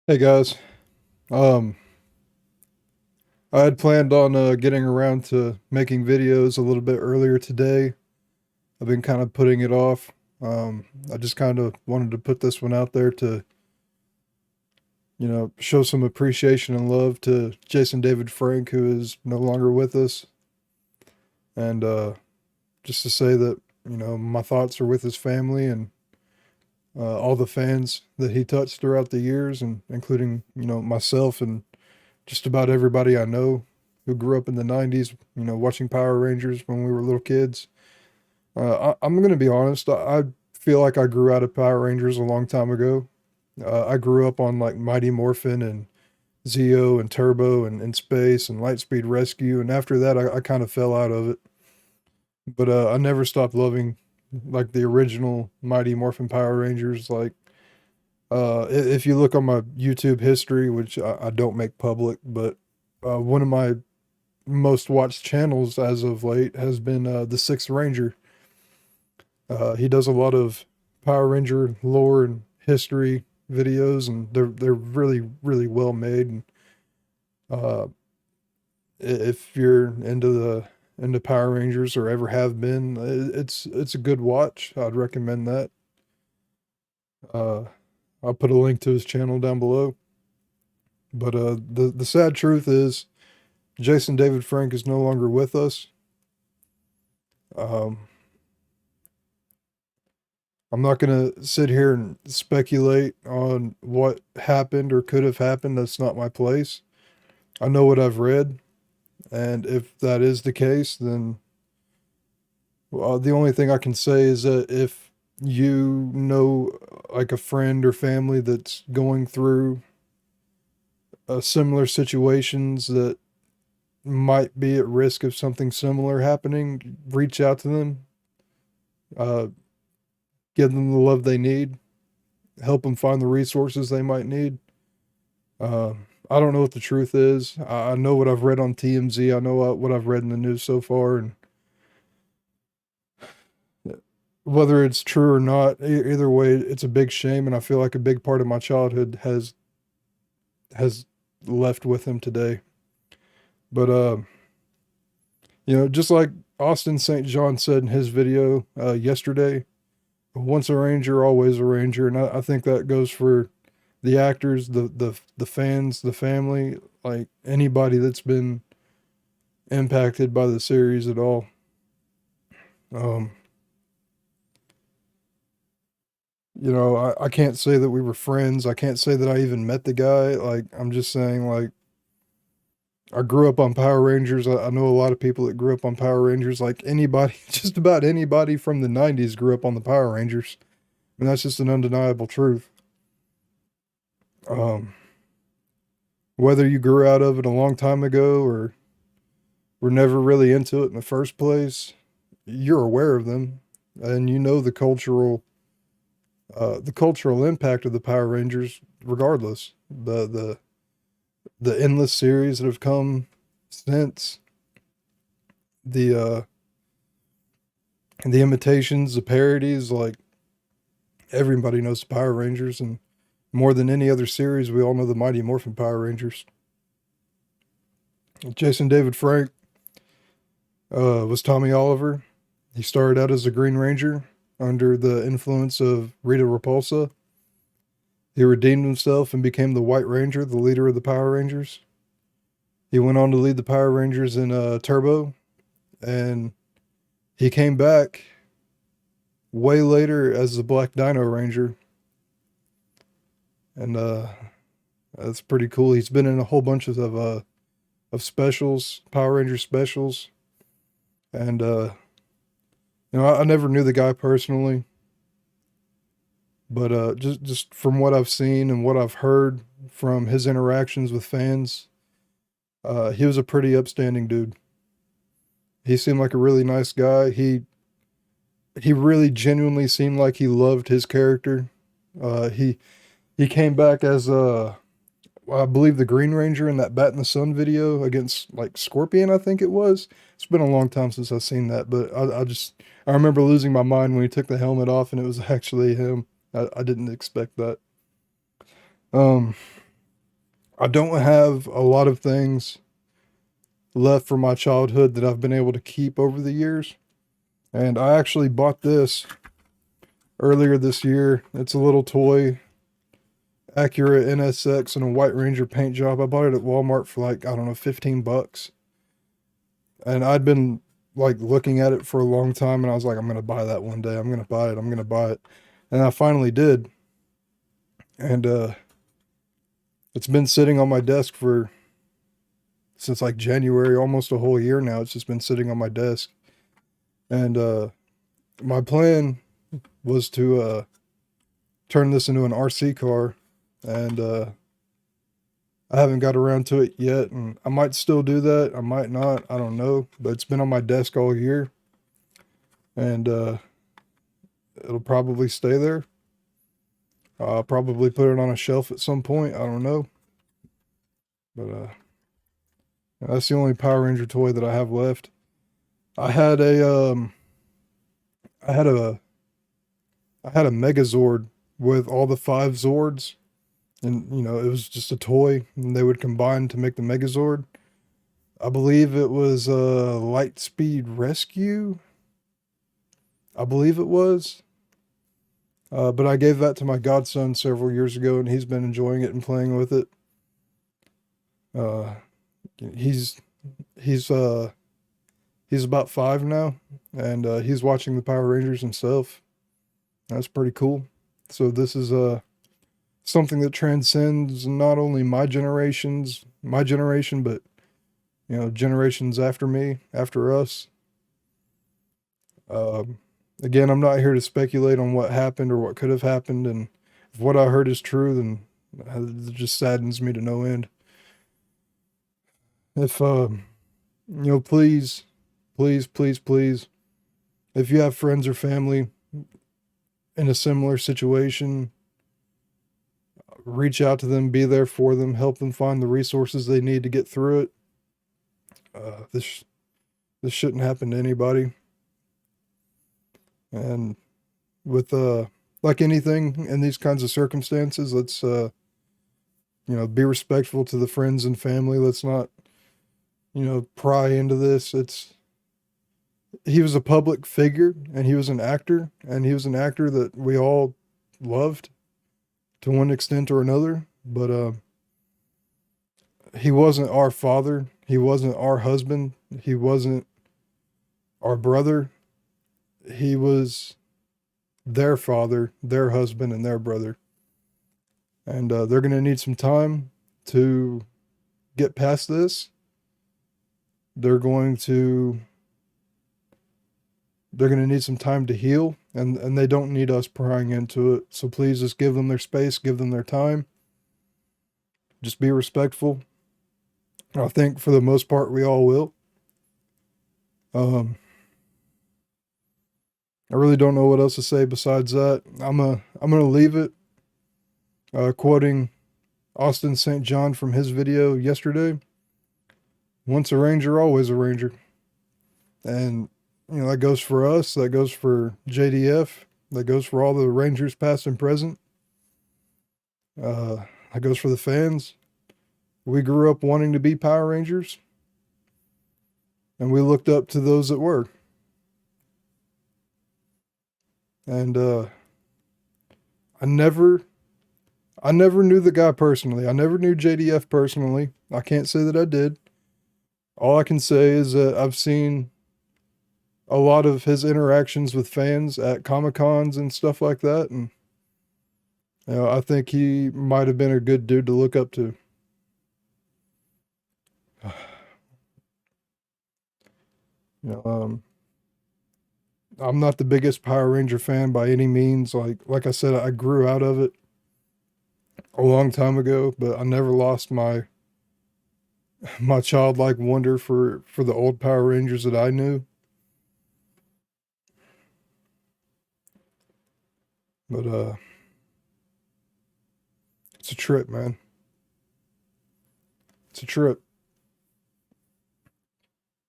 Hey guys, um, I had planned on getting around to making videos a little bit earlier today. I've been kind of putting it off. I just kind of wanted to put this one out there to, show some appreciation and love to Jason David Frank, who is no longer with us, and just to say that, my thoughts are with his family and all the fans that he touched throughout the years, and including, myself and just about everybody I know who grew up in the 90s, watching Power Rangers when we were little kids. I'm going to be honest, I feel like I grew out of Power Rangers a long time ago. I grew up on like Mighty Morphin and Zeo and Turbo and In Space and Lightspeed Rescue. And after that, I kind of fell out of it. But I never stopped loving like the original Mighty Morphin Power Rangers. Like, if you look on my YouTube history, which I don't make public, but one of my most watched channels as of late has been the Sixth Ranger. He does a lot of Power Ranger lore and history videos, and they're really well made. And uh, if you're into Power Rangers or ever have been, it's a good watch. I'd recommend that. Uh, I'll put a link to his channel down below. But the sad truth is, Jason David Frank is no longer with us. Um, I'm not going to sit here and speculate on what happened or could have happened. That's not my place. I know what I've read, and if that is the case, then the only thing I can say is that if you know like a friend or family that's going through similar situations that might be at risk of something similar happening, reach out to them, uh, give them the love they need, help them find the resources they might need. Uh, I don't know what the truth is. I know what I've read on TMZ. I know what I've read in the news so far, and whether it's true or not, either way, it's a big shame, and I feel like a big part of my childhood has left with him today. But just like Austin St. John said in his video yesterday, once a Ranger, always a Ranger, and I think that goes for the actors, the fans, the family, like anybody that's been impacted by the series at all. Um, I can't say that we were friends. I can't say that I even met the guy. Like, I'm just saying, like, I grew up on Power Rangers. I know a lot of people that grew up on Power Rangers. Like, anybody, just about anybody from the 90s grew up on the Power Rangers. And that's just an undeniable truth. Um, whether you grew out of it a long time ago or were never really into it in the first place, you're aware of them and you know the cultural impact of the Power Rangers regardless. The endless series that have come since, the the imitations, the parodies, like everybody knows the Power Rangers, and more than any other series, we all know the Mighty Morphin Power Rangers. Jason David Frank was Tommy Oliver. He started out as a Green Ranger under the influence of Rita Repulsa. He redeemed himself and became the White Ranger, the leader of the Power Rangers. He went on to lead the Power Rangers in Turbo, and he came back way later as the Black Dino Ranger, and that's pretty cool. He's been in a whole bunch of specials, Power Ranger specials, and I never knew the guy personally, but just from what I've seen and what I've heard from his interactions with fans, he was a pretty upstanding dude. He seemed like a really nice guy. He really genuinely seemed like he loved his character. He came back as I believe the Green Ranger in that Bat in the Sun video against like Scorpion, I think it was. It's been a long time since I've seen that, but I remember losing my mind when he took the helmet off and it was actually him. I didn't expect that. Um, I don't have a lot of things left from my childhood that I've been able to keep over the years. And I actually bought this earlier this year. It's a little toy Acura NSX and a White Ranger paint job. I bought it at Walmart for like, I don't know, 15 bucks. And I'd been like looking at it for a long time and I was like, I'm going to buy that one day. I'm going to buy it. I'm going to buy it. And I finally did. And it's been sitting on my desk for since like January, almost a whole year now. It's just been sitting on my desk. And my plan was to turn this into an RC car. And I haven't got around to it yet. And I might still do that. I might not. I don't know. But it's been on my desk all year. And it'll probably stay there. I'll probably put it on a shelf at some point. I don't know. But that's the only Power Ranger toy that I have left. I had a I had a I had a Megazord with all the 5 Zords, and it was just a toy, and they would combine to make the Megazord. I believe it was Lightspeed Rescue. I believe it was. But I gave that to my godson several years ago, and he's been enjoying it and playing with it. Uh, he's he's uh he's about 5 now, and he's watching the Power Rangers himself. That's pretty cool. So this is something that transcends not only my generation, but generations after me, after us. Um, Again, I'm not here to speculate on what happened or what could have happened, and if what I heard is true, then it just saddens me to no end. If please, please, please, please, if you have friends or family in a similar situation, reach out to them, be there for them, help them find the resources they need to get through it. This shouldn't happen to anybody. And with like anything in these kinds of circumstances, let's be respectful to the friends and family. Let's not pry into this. He was a public figure and he was an actor, and he was an actor that we all loved to one extent or another, but he wasn't our father, he wasn't our husband, he wasn't our brother. He was their father, their husband, and their brother. And they're going to need some time to get past this. They're going to need some time to heal, and they don't need us prying into it. So please just give them their space, give them their time. Just be respectful. I think for the most part we all will. I really don't know what else to say besides that. I'm gonna leave it quoting Austin St. John from his video yesterday. Once a ranger, always a ranger. And that goes for us, that goes for JDF, that goes for all the rangers past and present. That goes for the fans. We grew up wanting to be Power Rangers, and we looked up to those that were. And I never knew the guy personally. I never knew JDF personally. I can't say that I did. All I can say is that I've seen a lot of his interactions with fans at Comic Cons and stuff like that, and I think he might have been a good dude to look up to. I'm not the biggest Power Ranger fan by any means. Like I said, I grew out of it a long time ago, but I never lost my childlike wonder for the old Power Rangers that I knew. But it's a trip, man. It's a trip.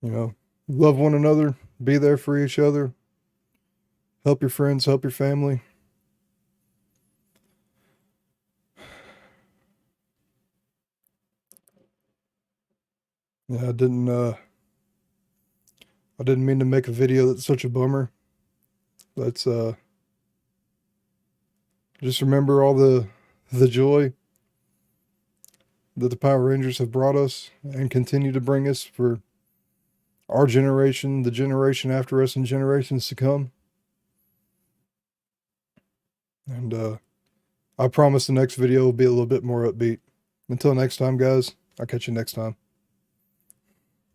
Love one another, be there for each other, help your friends, help your family. Yeah, I didn't mean to make a video that's such a bummer. Let's just remember all the joy that the Power Rangers have brought us and continue to bring us for our generation, the generation after us, and generations to come. And I promise the next video will be a little bit more upbeat. Until next time, guys, I'll catch you next time.